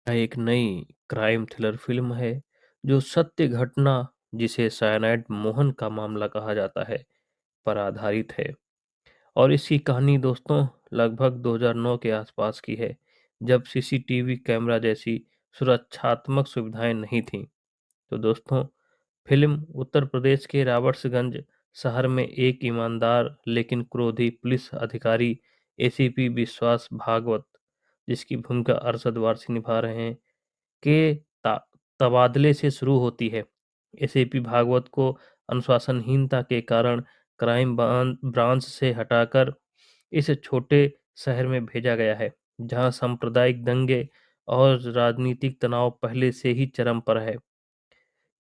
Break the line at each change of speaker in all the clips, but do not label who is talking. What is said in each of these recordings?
एक नई crime thriller film है जो सत्य घटना जिसे साइनाइड मोहन का मामला कहा जाता है पर आधारित है। और इसकी कहानी दोस्तों लगभग 2009 के आसपास की है, जब सीसीटीवी कैमरा जैसी सुरक्षात्मक सुविधाएं नहीं थीं। तो दोस्तों, फिल्म उत्तर प्रदेश के रॉबर्ट्सगंज शहर में एक ईमानदार लेकिन क्रोधी पुलिस अधिकारी एसीपी विश्वास भागवत, जिसकी भूमिका अरशद वारसी निभा रहे हैं, के तबादले से शुरू होती है। एसीपी भागवत को अनुशासनहीनता के कारण क्राइम ब्रांच से हटाकर इस छोटे शहर में भेजा गया है, जहां सांप्रदायिक दंगे और राजनीतिक तनाव पहले से ही चरम पर है।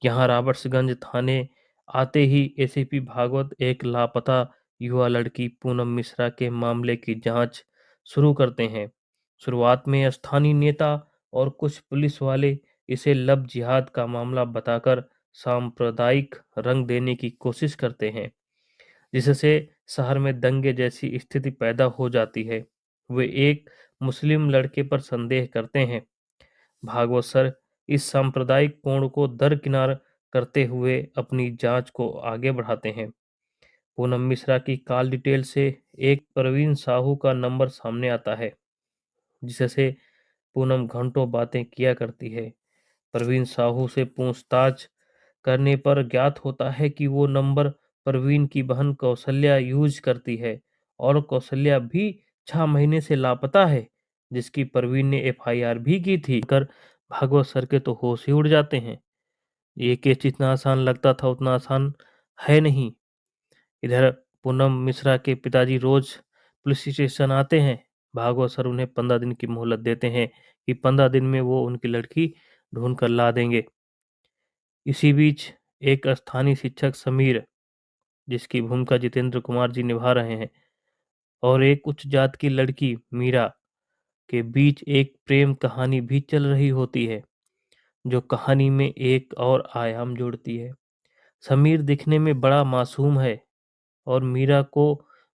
यहाँ रॉबर्ट्सगंज थाने आते ही एसीपी भागवत एक लापता युवा लड़की पूनम मिश्रा के मामले की जांच शुरू करते हैं। शुरुआत में स्थानीय नेता और कुछ पुलिस वाले इसे लव जिहाद का मामला बताकर सांप्रदायिक रंग देने की कोशिश करते हैं, जिससे शहर में दंगे जैसी स्थिति पैदा हो जाती है। वे एक मुस्लिम लड़के पर संदेह करते हैं। भागवत सर इस सांप्रदायिक कोण को दरकिनार करते हुए अपनी जांच को आगे बढ़ाते हैं। पूनम मिश्रा की कॉल डिटेल से एक प्रवीण साहू का नंबर सामने आता है, जिससे पूनम घंटों बातें किया करती है। प्रवीण साहू से पूछताछ करने पर ज्ञात होता है कि वो नंबर प्रवीण की बहन कौशल्या यूज करती है और कौशल्या भी 6 महीने से लापता है, जिसकी प्रवीण ने एफआईआर भी की थी। कर भागवत सर के तो होश ही उड़ जाते हैं। ये केस जितना आसान लगता था उतना आसान है नहीं। इधर पूनम मिश्रा के पिताजी रोज पुलिस स्टेशन आते हैं। भागवत सर उन्हें 15 दिन की मोहलत देते हैं कि 15 दिन में वो उनकी लड़की ढूंढ कर ला देंगे। इसी बीच एक स्थानीय शिक्षक समीर, जिसकी भूमिका जितेंद्र कुमार जी निभा रहे हैं, और एक उच्च जात की लड़की मीरा के बीच एक प्रेम कहानी भी चल रही होती है, जो कहानी में एक और आयाम जोड़ती है। समीर दिखने में बड़ा मासूम है और मीरा को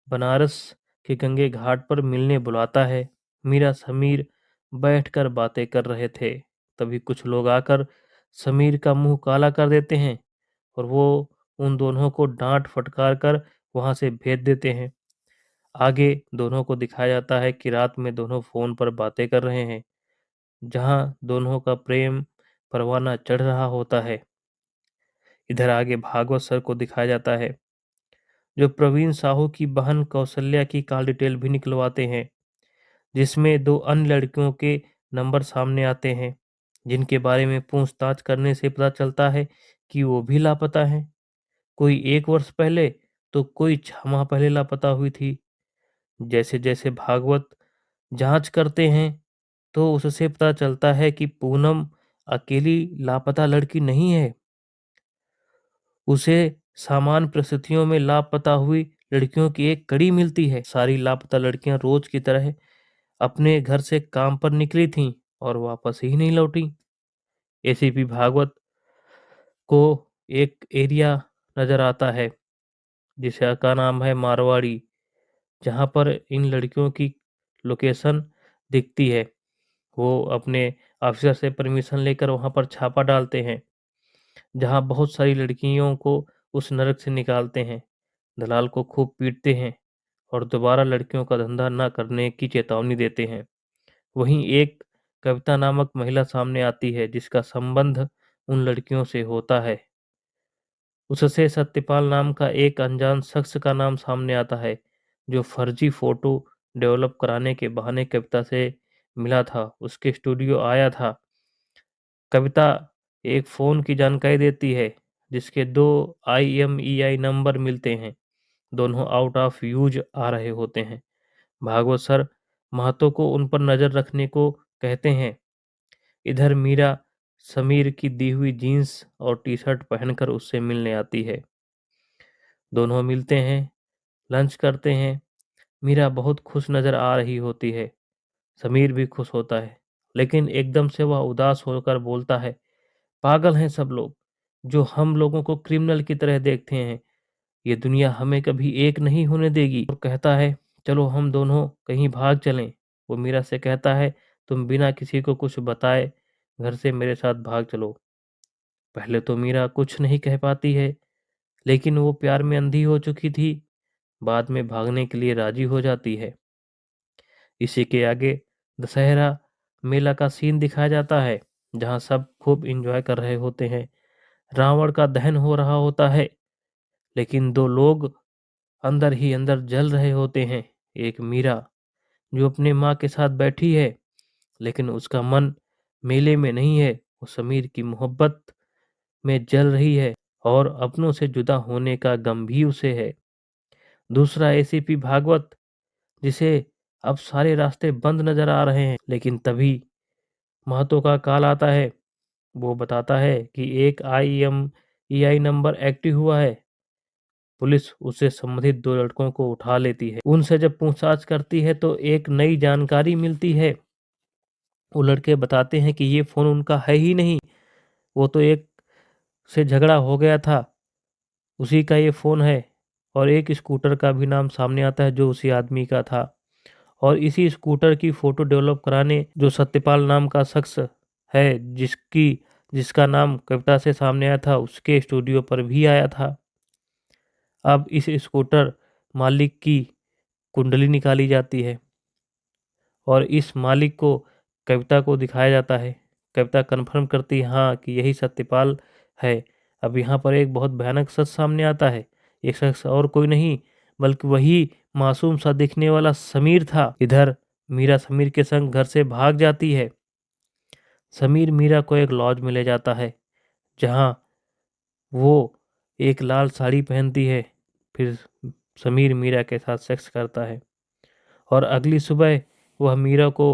बनारस के गंगे घाट पर मिलने बुलाता है। मीरा समीर बैठकर बातें कर रहे थे, तभी कुछ लोग आकर समीर का मुंह काला कर देते हैं और वो उन दोनों को डांट फटकार कर वहां से भेज देते हैं। आगे दोनों को दिखाया जाता है कि रात में दोनों फोन पर बातें कर रहे हैं, जहां दोनों का प्रेम परवाना चढ़ रहा होता है। इधर आगे भागवत सर को दिखाया जाता है, जो प्रवीण साहू की बहन कौशल्या की कॉल डिटेल भी निकलवाते हैं, जिसमें दो अन्य लड़कियों के नंबर सामने आते हैं, जिनके बारे में पूछताछ करने से पता चलता है कि वो भी लापता हैं। कोई 1 वर्ष पहले तो कोई 6 माह पहले लापता हुई थी। जैसे जैसे भागवत जांच करते हैं तो उससे पता चलता है कि पूनम अकेली लापता लड़की नहीं है। उसे सामान्य परिस्थितियों में लापता हुई लड़कियों की एक कड़ी मिलती है। सारी लापता लड़कियां रोज की तरह अपने घर से काम पर निकली थीं और वापस ही नहीं लौटी। एसीपी भागवत को एक एरिया नजर आता है जिसका नाम है मारवाड़ी, जहां पर इन लड़कियों की लोकेशन दिखती है। वो अपने ऑफिसर से परमिशन लेकर वहां पर छापा डालते हैं, जहां बहुत सारी लड़कियों को उस नरक से निकालते हैं, दलाल को खूब पीटते हैं और दोबारा लड़कियों का धंधा न करने की चेतावनी देते हैं। वहीं एक कविता नामक महिला सामने आती है, जिसका संबंध उन लड़कियों से होता है। उससे सत्यपाल नाम का एक अनजान शख्स का नाम सामने आता है, जो फर्जी फोटो डेवलप कराने के बहाने कविता से मिला था, उसके स्टूडियो आया था। कविता एक फ़ोन की जानकारी देती है, जिसके दो IMEI नंबर मिलते हैं। दोनों आउट ऑफ यूज आ रहे होते हैं। भागवत सर महतो को उन पर नज़र रखने को कहते हैं। इधर मीरा समीर की दी हुई जीन्स और टी-शर्ट पहनकर उससे मिलने आती है। दोनों मिलते हैं, लंच करते हैं। मीरा बहुत खुश नज़र आ रही होती है। समीर भी खुश होता है, लेकिन एकदम से वह उदास होकर बोलता है, पागल हैं सब लोग, जो हम लोगों को क्रिमिनल की तरह देखते हैं। ये दुनिया हमें कभी एक नहीं होने देगी। और कहता है, चलो हम दोनों कहीं भाग चलें। वो मीरा से कहता है, तुम बिना किसी को कुछ बताए घर से मेरे साथ भाग चलो। पहले तो मीरा कुछ नहीं कह पाती है, लेकिन वो प्यार में अंधी हो चुकी थी, बाद में भागने के लिए राजी हो जाती है। इसी के आगे दशहरा मेला का सीन दिखाया जाता है, जहाँ सब खूब एंजॉय कर रहे होते हैं। रावण का दहन हो रहा होता है, लेकिन दो लोग अंदर ही अंदर जल रहे होते हैं। एक मीरा जो अपनी माँ के साथ बैठी है, लेकिन उसका मन मेले में नहीं है, वो समीर की मोहब्बत में जल रही है और अपनों से जुदा होने का गम भी उसे है। दूसरा एसीपी भागवत, जिसे अब सारे रास्ते बंद नजर आ रहे हैं, लेकिन तभी महतो का कॉल आता है। वो बताता है कि एक IMEI नंबर एक्टिव हुआ है। पुलिस उससे संबंधित दो लड़कों को उठा लेती है। उनसे जब पूछताछ करती है तो एक नई जानकारी मिलती है। वो लड़के बताते हैं कि ये फोन उनका है ही नहीं, वो तो एक से झगड़ा हो गया था, उसी का ये फोन है। और एक स्कूटर का भी नाम सामने आता है जो उसी आदमी का था। और इसी स्कूटर की फोटो डेवलप कराने जो सत्यपाल नाम का शख्स है, जिसका नाम कविता से सामने आया था, उसके स्टूडियो पर भी आया था। अब इस स्कूटर मालिक की कुंडली निकाली जाती है और इस मालिक को कविता को दिखाया जाता है। कविता कन्फर्म करती है हाँ कि यही सत्यपाल है। अब यहाँ पर एक बहुत भयानक सच सामने आता है। एक शख्स और कोई नहीं बल्कि वही मासूम सा दिखने वाला समीर था। इधर मीरा समीर के संग घर से भाग जाती है। समीर मीरा को एक लॉज में ले जाता है, जहाँ वो एक लाल साड़ी पहनती है। फिर समीर मीरा के साथ सेक्स करता है और अगली सुबह वह मीरा को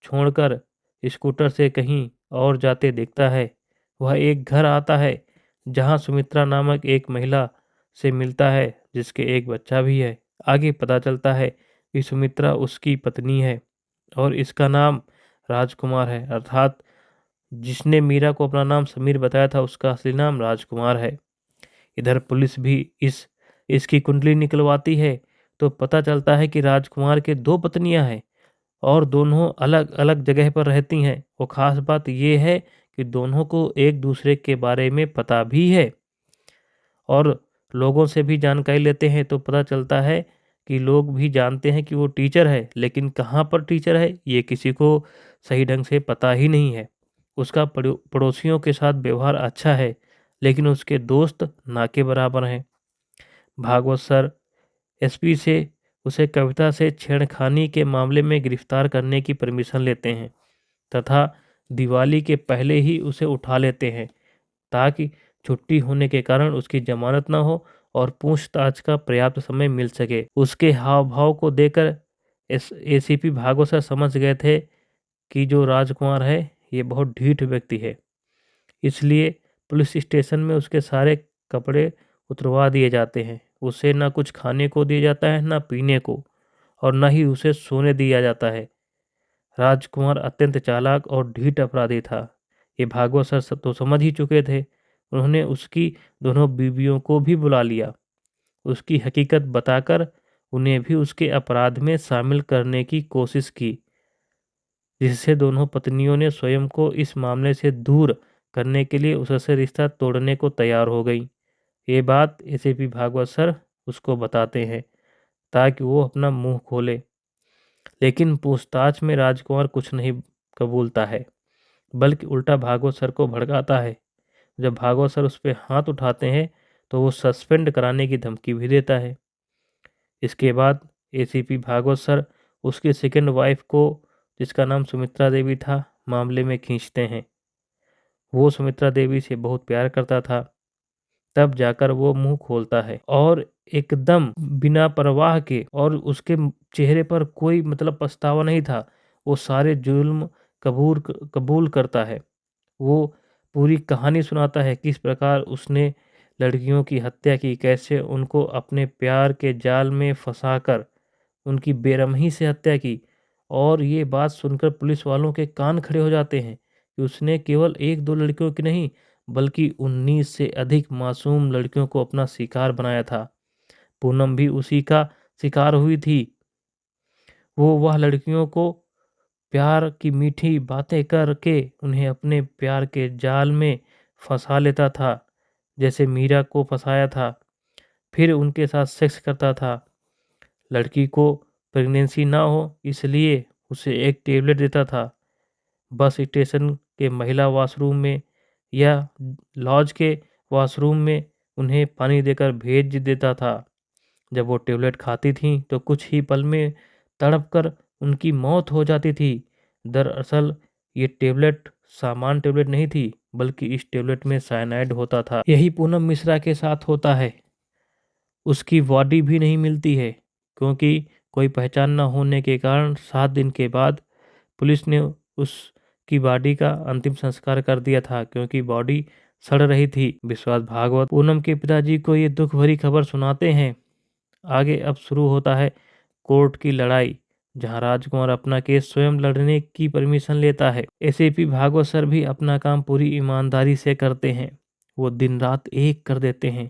छोड़कर स्कूटर से कहीं और जाते देखता है। वह एक घर आता है, जहां सुमित्रा नामक एक महिला से मिलता है, जिसके एक बच्चा भी है। आगे पता चलता है कि सुमित्रा उसकी पत्नी है और इसका नाम राजकुमार है, अर्थात जिसने मीरा को अपना नाम समीर बताया था उसका असली नाम राजकुमार है। इधर पुलिस भी इसकी कुंडली निकलवाती है तो पता चलता है कि राजकुमार के दो पत्नियां हैं और दोनों अलग अलग जगह पर रहती हैं। और ख़ास बात यह है कि दोनों को एक दूसरे के बारे में पता भी है। और लोगों से भी जानकारी लेते हैं तो पता चलता है कि लोग भी जानते हैं कि वो टीचर है, लेकिन कहाँ पर टीचर है ये किसी को सही ढंग से पता ही नहीं है। उसका पड़ोसियों के साथ व्यवहार अच्छा है, लेकिन उसके दोस्त ना के बराबर हैं। भागवत सर एसपी से उसे कविता से छेड़खानी के मामले में गिरफ्तार करने की परमिशन लेते हैं तथा दिवाली के पहले ही उसे उठा लेते हैं, ताकि छुट्टी होने के कारण उसकी जमानत न हो और पूछताछ का पर्याप्त समय मिल सके। उसके हाव भाव को देखकर एसीपी भागवत सर समझ गए थे कि जो राजकुमार है ये बहुत ढीठ व्यक्ति है। इसलिए पुलिस स्टेशन में उसके सारे कपड़े उतरवा दिए जाते हैं। उसे ना कुछ खाने को दिया जाता है, ना पीने को, और ना ही उसे सोने दिया जाता है। राजकुमार अत्यंत चालाक और ढीठ अपराधी था। ये भागवत सर तो समझ ही चुके थे। उन्होंने उसकी दोनों बीवियों को भी बुला लिया। उसकी हकीकत बताकर उन्हें भी उसके अपराध में शामिल करने की कोशिश की, जिससे दोनों पत्नियों ने स्वयं को इस मामले से दूर करने के लिए उससे रिश्ता तोड़ने को तैयार हो गई। ये बात एसीपी भागवत सर उसको बताते हैं ताकि वो अपना मुंह खोले, लेकिन पूछताछ में राजकुमार कुछ नहीं कबूलता है, बल्कि उल्टा भागवत सर को भड़काता है। जब भागवत सर उस पर हाथ उठाते हैं तो वो सस्पेंड कराने की धमकी भी देता है। इसके बाद एसीपी भागवत सर उसकी सेकंड वाइफ को, जिसका नाम सुमित्रा देवी था, मामले में खींचते हैं। वो सुमित्रा देवी से बहुत प्यार करता था। तब जाकर वो मुंह खोलता है और एकदम बिना परवाह के, और उसके चेहरे पर कोई मतलब पछतावा नहीं था। वो सारे जुल्म कबूल करता है। वो पूरी कहानी सुनाता है किस प्रकार उसने लड़कियों की हत्या की, कैसे उनको अपने प्यार के जाल में फंसाकर उनकी बेरहमी से हत्या की। और ये बात सुनकर पुलिस वालों के कान खड़े हो जाते हैं कि उसने केवल एक दो लड़कियों की नहीं, बल्कि 19 से अधिक मासूम लड़कियों को अपना शिकार बनाया था। पूनम भी उसी का शिकार हुई थी। वो वह लड़कियों को प्यार की मीठी बातें करके उन्हें अपने प्यार के जाल में फंसा लेता था, जैसे मीरा को फंसाया था। फिर उनके साथ सेक्स करता था। लड़की को प्रेगनेंसी ना हो इसलिए उसे एक टेबलेट देता था। बस स्टेशन के महिला वॉशरूम में या लॉज के वॉशरूम में उन्हें पानी देकर भेज देता था। जब वो टेबलेट खाती थीं तो कुछ ही पल में तड़प कर उनकी मौत हो जाती थी। दरअसल ये टेबलेट सामान्य टेबलेट नहीं थी, बल्कि इस टेबलेट में साइनाइड होता था। यही पूनम मिश्रा के साथ होता है। उसकी बॉडी भी नहीं मिलती है, क्योंकि कोई पहचान न होने के कारण 7 दिन के बाद पुलिस ने उसकी बॉडी का अंतिम संस्कार कर दिया था, क्योंकि बॉडी सड़ रही थी। विश्वास भागवत पूनम के पिताजी को ये दुख भरी खबर सुनाते हैं। आगे अब शुरू होता है कोर्ट की लड़ाई, जहां राजकुमार अपना केस स्वयं लड़ने की परमिशन लेता है। एसीपी भागवत सर भी अपना काम पूरी ईमानदारी से करते हैं। वो दिन रात एक कर देते हैं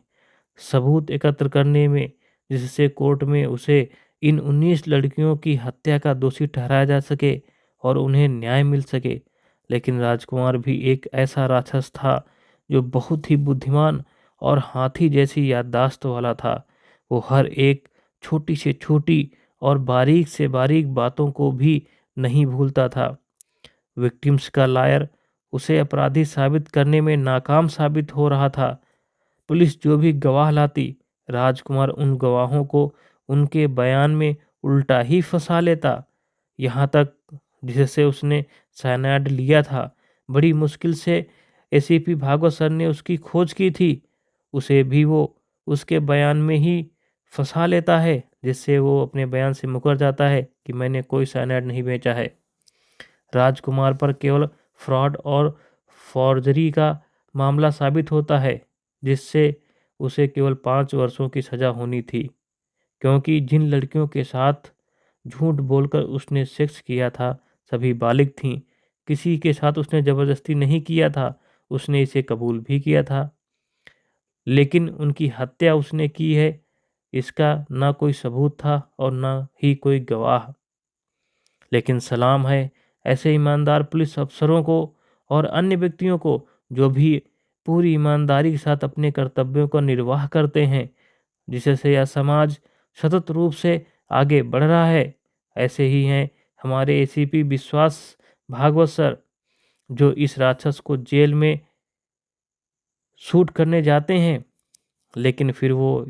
सबूत एकत्र करने में, जिससे कोर्ट में उसे इन 19 लड़कियों की हत्या का दोषी ठहराया जा सके और उन्हें न्याय मिल सके। लेकिन राजकुमार भी एक ऐसा राक्षस था जो बहुत ही बुद्धिमान और हाथी जैसी याददाश्त वाला था। वो हर एक छोटी से छोटी और बारीक से बारीक बातों को भी नहीं भूलता था। विक्टिम्स का लायर उसे अपराधी साबित करने में नाकाम साबित हो रहा था। पुलिस जो भी गवाह लाती, राजकुमार उन गवाहों को उनके बयान में उल्टा ही फंसा लेता। यहाँ तक जिससे उसने साइनाइड लिया था, बड़ी मुश्किल से एसीपी भागवत सर ने उसकी खोज की थी, उसे भी वो उसके बयान में ही फंसा लेता है, जिससे वो अपने बयान से मुकर जाता है कि मैंने कोई साइनाइड नहीं बेचा है। राजकुमार पर केवल फ्रॉड और फॉर्जरी का मामला साबित होता है, जिससे उसे केवल 5 वर्षों की सजा होनी थी, क्योंकि जिन लड़कियों के साथ झूठ बोलकर उसने सेक्स किया था सभी बालिग थीं। किसी के साथ उसने ज़बरदस्ती नहीं किया था, उसने इसे कबूल भी किया था, लेकिन उनकी हत्या उसने की है, इसका ना कोई सबूत था और ना ही कोई गवाह। लेकिन सलाम है ऐसे ईमानदार पुलिस अफसरों को और अन्य व्यक्तियों को जो भी पूरी ईमानदारी के साथ अपने कर्तव्यों का निर्वाह करते हैं, जिससे यह समाज सतत रूप से आगे बढ़ रहा है। ऐसे ही हैं हमारे एसीपी विश्वास भागवत सर, जो इस राक्षस को जेल में शूट करने जाते हैं, लेकिन फिर वो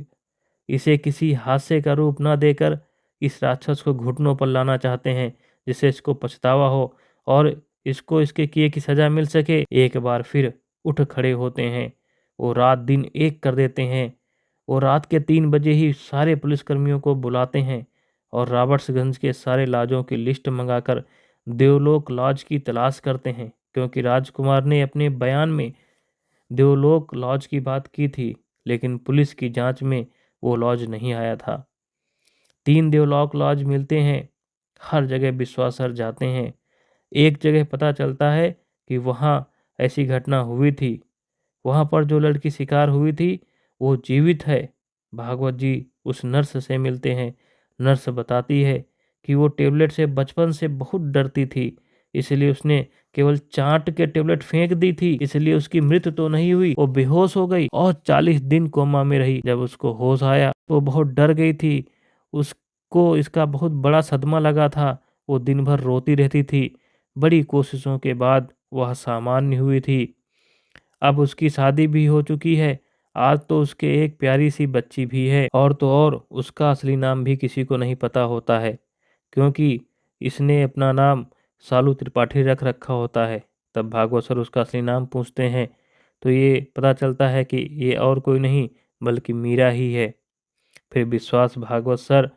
इसे किसी हादसे का रूप न देकर इस राक्षस को घुटनों पर लाना चाहते हैं, जिससे इसको पछतावा हो और इसको इसके किए की सजा मिल सके। एक बार फिर उठ खड़े होते हैं, वो रात दिन एक कर देते हैं। वो रात के 3 बजे ही सारे पुलिसकर्मियों को बुलाते हैं और रॉबर्ट्सगंज के सारे लॉजों की लिस्ट मंगाकर देवलोक लॉज की तलाश करते हैं, क्योंकि राजकुमार ने अपने बयान में देवलोक लॉज की बात की थी, लेकिन पुलिस की जांच में वो लॉज नहीं आया था। 3 देवलोक लॉज मिलते हैं, हर जगह विश्वास सर जाते हैं। एक जगह पता चलता है कि वहाँ ऐसी घटना हुई थी, वहाँ पर जो लड़की शिकार हुई थी वो जीवित है। भागवत जी उस नर्स से मिलते हैं। नर्स बताती है कि वो टेबलेट से बचपन से बहुत डरती थी, इसलिए उसने केवल चाट के टेबलेट फेंक दी थी, इसलिए उसकी मृत्यु तो नहीं हुई, वो बेहोश हो गई और 40 दिन कोमा में रही। जब उसको होश आया तो बहुत डर गई थी, उसको इसका बहुत बड़ा सदमा लगा था। वो दिन भर रोती रहती थी। बड़ी कोशिशों के बाद वह सामान्य हुई थी। अब उसकी शादी भी हो चुकी है। आज तो उसके एक प्यारी सी बच्ची भी है, और तो और उसका असली नाम भी किसी को नहीं पता होता है, क्योंकि इसने अपना नाम सालू त्रिपाठी रख रखा होता है। तब भागवत सर उसका असली नाम पूछते हैं तो ये पता चलता है कि ये और कोई नहीं बल्कि मीरा ही है। फिर विश्वास भागवत सर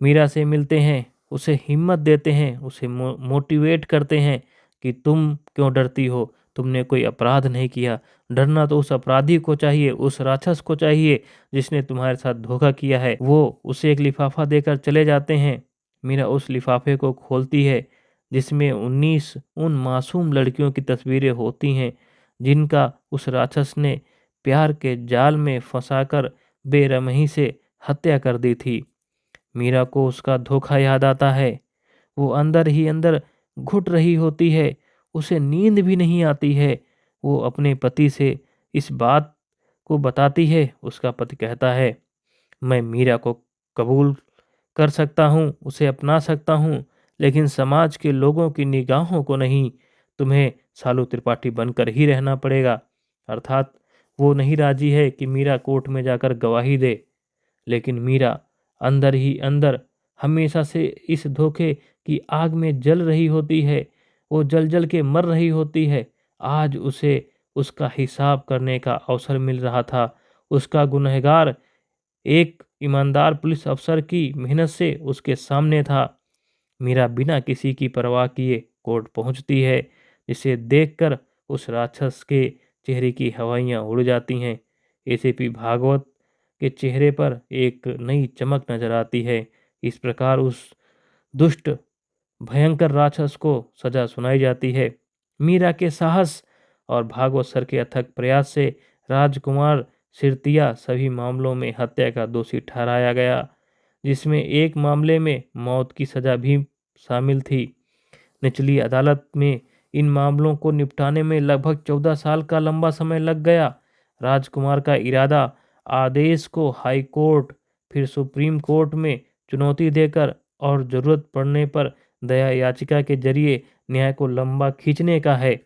मीरा से मिलते हैं, उसे हिम्मत देते हैं, उसे मोटिवेट करते हैं कि तुम क्यों डरती हो, तुमने कोई अपराध नहीं किया। डरना तो उस अपराधी को चाहिए, उस राक्षस को चाहिए जिसने तुम्हारे साथ धोखा किया है। वो उसे एक लिफाफा देकर चले जाते हैं। मीरा उस लिफाफे को खोलती है, जिसमें 19 उन मासूम लड़कियों की तस्वीरें होती हैं, जिनका उस राक्षस ने प्यार के जाल में फंसाकर बेरहमी से हत्या कर दी थी। मीरा को उसका धोखा याद आता है। वो अंदर ही अंदर घुट रही होती है, उसे नींद भी नहीं आती है। वो अपने पति से इस बात को बताती है, उसका पति कहता है, मैं मीरा को कबूल कर सकता हूँ, उसे अपना सकता हूँ, लेकिन समाज के लोगों की निगाहों को नहीं, तुम्हें सालू त्रिपाठी बनकर ही रहना पड़ेगा। अर्थात वो नहीं राजी है कि मीरा कोर्ट में जाकर गवाही दे, लेकिन मीरा अंदर ही अंदर हमेशा से इस धोखे की आग में जल रही होती है। वो जल जल के मर रही होती है। आज उसे उसका हिसाब करने का अवसर मिल रहा था। उसका गुनहगार एक ईमानदार पुलिस अफसर की मेहनत से उसके सामने था। मीरा बिना किसी की परवाह किए कोर्ट पहुंचती है, जिसे देखकर उस राक्षस के चेहरे की हवाइयां उड़ जाती हैं। एसीपी भागवत के चेहरे पर एक नई चमक नजर आती है। इस प्रकार उस दुष्ट भयंकर राक्षस को सजा सुनाई जाती है। मीरा के साहस और भागवत सर के अथक प्रयास से राजकुमार सिरतिया सभी मामलों में हत्या का दोषी ठहराया गया, जिसमें एक मामले में मौत की सजा भी शामिल थी। निचली अदालत में इन मामलों को निपटाने में लगभग 14 साल का लंबा समय लग गया। राजकुमार का इरादा आदेश को हाई कोर्ट फिर सुप्रीम कोर्ट में चुनौती देकर और जरूरत पड़ने पर दया याचिका के जरिए न्याय को लंबा खींचने का है।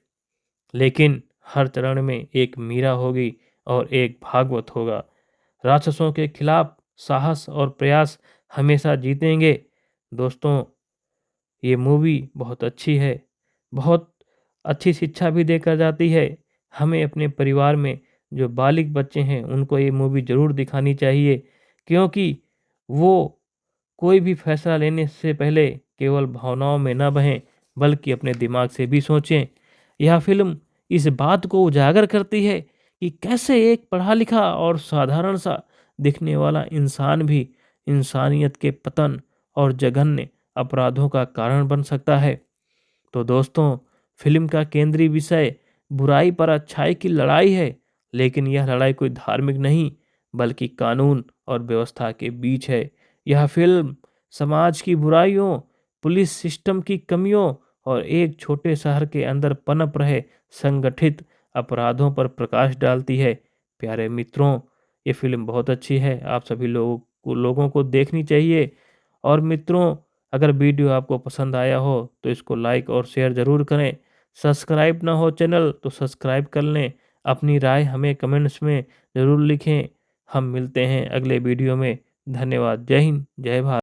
लेकिन हर चरण में एक मीरा होगी और एक भागवत होगा। राक्षसों के खिलाफ साहस और प्रयास हमेशा जीतेंगे। दोस्तों, ये मूवी बहुत अच्छी है, बहुत अच्छी शिक्षा भी देकर जाती है। हमें अपने परिवार में जो बालिग बच्चे हैं उनको ये मूवी ज़रूर दिखानी चाहिए, क्योंकि वो कोई भी फैसला लेने से पहले केवल भावनाओं में न बहें, बल्कि अपने दिमाग से भी सोचें। यह फिल्म इस बात को उजागर करती है कि कैसे एक पढ़ा लिखा और साधारण सा दिखने वाला इंसान भी इंसानियत के पतन और जघन्य अपराधों का कारण बन सकता है। तो दोस्तों, फिल्म का केंद्रीय विषय बुराई पर अच्छाई की लड़ाई है, लेकिन यह लड़ाई कोई धार्मिक नहीं, बल्कि कानून और व्यवस्था के बीच है। यह फिल्म समाज की बुराइयों, पुलिस सिस्टम की कमियों और एक छोटे शहर के अंदर पनप रहे संगठित अपराधों पर प्रकाश डालती है। प्यारे मित्रों, ये फिल्म बहुत अच्छी है, आप सभी लोगों को देखनी चाहिए। और मित्रों, अगर वीडियो आपको पसंद आया हो तो इसको लाइक और शेयर ज़रूर करें। सब्सक्राइब ना हो चैनल तो सब्सक्राइब कर लें। अपनी राय हमें कमेंट्स में ज़रूर लिखें। हम मिलते हैं अगले वीडियो में। धन्यवाद। जय हिंद, जय भारत।